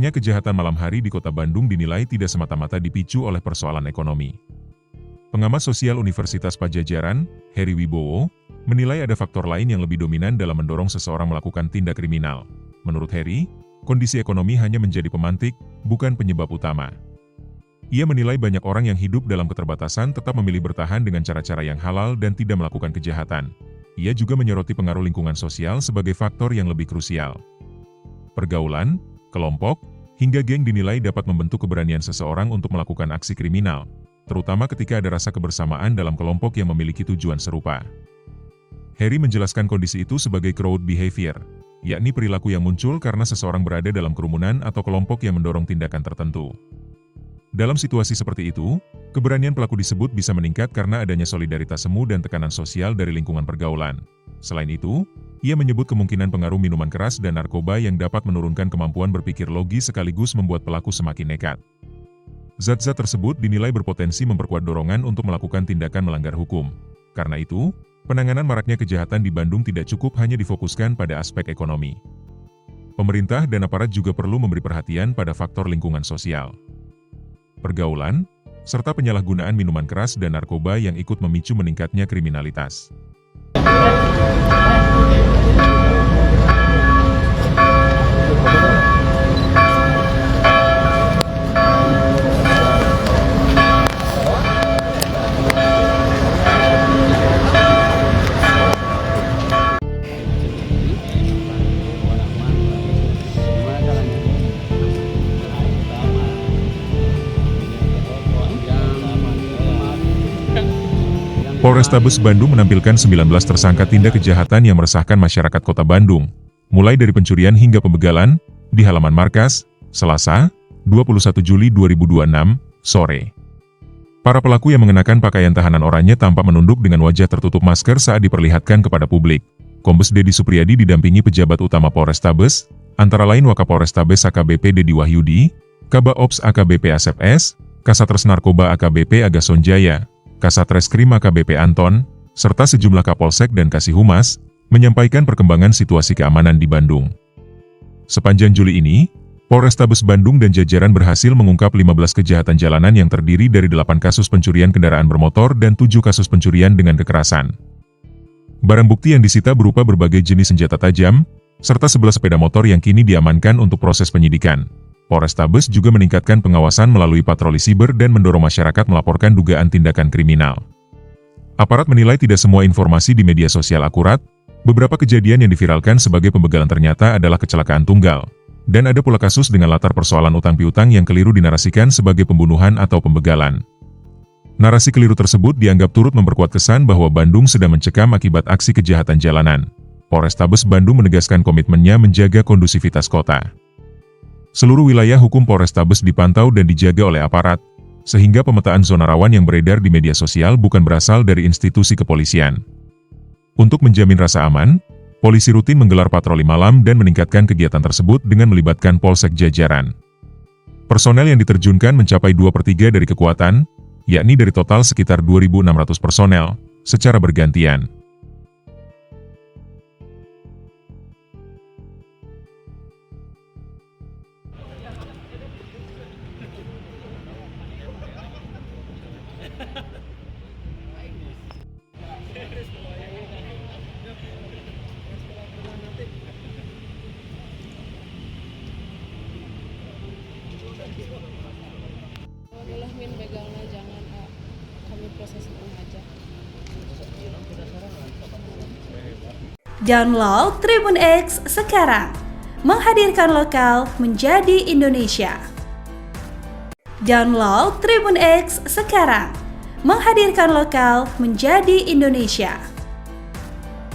Maraknya kejahatan malam hari di Kota Bandung dinilai tidak semata-mata dipicu oleh persoalan ekonomi. Pengamat sosial Universitas Padjadjaran, Heri Wibowo, menilai ada faktor lain yang lebih dominan dalam mendorong seseorang melakukan tindak kriminal. Menurut Heri, kondisi ekonomi hanya menjadi pemantik, bukan penyebab utama. Ia menilai banyak orang yang hidup dalam keterbatasan tetap memilih bertahan dengan cara-cara yang halal dan tidak melakukan kejahatan. Ia juga menyoroti pengaruh lingkungan sosial sebagai faktor yang lebih krusial. Pergaulan, kelompok, hingga geng dinilai dapat membentuk keberanian seseorang untuk melakukan aksi kriminal, terutama ketika ada rasa kebersamaan dalam kelompok yang memiliki tujuan serupa. Heri menjelaskan kondisi itu sebagai crowd behavior, yakni perilaku yang muncul karena seseorang berada dalam kerumunan atau kelompok yang mendorong tindakan tertentu. Dalam situasi seperti itu, keberanian pelaku disebut bisa meningkat karena adanya solidaritas semu dan tekanan sosial dari lingkungan pergaulan. Selain itu, ia menyebut kemungkinan pengaruh minuman keras dan narkoba yang dapat menurunkan kemampuan berpikir logis sekaligus membuat pelaku semakin nekat. Zat-zat tersebut dinilai berpotensi memperkuat dorongan untuk melakukan tindakan melanggar hukum. Karena itu, penanganan maraknya kejahatan di Bandung tidak cukup hanya difokuskan pada aspek ekonomi. Pemerintah dan aparat juga perlu memberi perhatian pada faktor lingkungan sosial, pergaulan, serta penyalahgunaan minuman keras dan narkoba yang ikut memicu meningkatnya kriminalitas. Polrestabes Bandung menampilkan 19 tersangka tindak kejahatan yang meresahkan masyarakat Kota Bandung, mulai dari pencurian hingga pembegalan, di halaman markas, Selasa, 21 Juli 2026, sore. Para pelaku yang mengenakan pakaian tahanan oranye tampak menunduk dengan wajah tertutup masker saat diperlihatkan kepada publik. Kombes Dedi Supriyadi didampingi pejabat utama Polrestabes, antara lain Wakapolrestabes AKBP Dedi Wahyudi, Kabaops AKBP Asep S, Kasatres Narkoba AKBP Agason Jaya, Kasatreskrim AKBP Anton, serta sejumlah Kapolsek dan Kasihumas, menyampaikan perkembangan situasi keamanan di Bandung. Sepanjang Juli ini, Polrestabes Bandung dan jajaran berhasil mengungkap 15 kejahatan jalanan yang terdiri dari 8 kasus pencurian kendaraan bermotor dan 7 kasus pencurian dengan kekerasan. Barang bukti yang disita berupa berbagai jenis senjata tajam, serta 11 sepeda motor yang kini diamankan untuk proses penyidikan. Polrestabes juga meningkatkan pengawasan melalui patroli siber dan mendorong masyarakat melaporkan dugaan tindakan kriminal. Aparat menilai tidak semua informasi di media sosial akurat, beberapa kejadian yang diviralkan sebagai pembegalan ternyata adalah kecelakaan tunggal, dan ada pula kasus dengan latar persoalan utang piutang yang keliru dinarasikan sebagai pembunuhan atau pembegalan. Narasi keliru tersebut dianggap turut memperkuat kesan bahwa Bandung sedang mencekam akibat aksi kejahatan jalanan. Polrestabes Bandung menegaskan komitmennya menjaga kondusivitas kota. Seluruh wilayah hukum Polrestabes dipantau dan dijaga oleh aparat, sehingga pemetaan zona rawan yang beredar di media sosial bukan berasal dari institusi kepolisian. Untuk menjamin rasa aman, polisi rutin menggelar patroli malam dan meningkatkan kegiatan tersebut dengan melibatkan polsek jajaran. Personel yang diterjunkan mencapai 2/3 dari kekuatan, yakni dari total sekitar 2.600 personel, secara bergantian. Alhamdulillah min begalnya jangan kami proses hukum aja. Download Tribun X sekarang, menghadirkan lokal menjadi Indonesia. Download Tribun X sekarang, menghadirkan lokal menjadi Indonesia.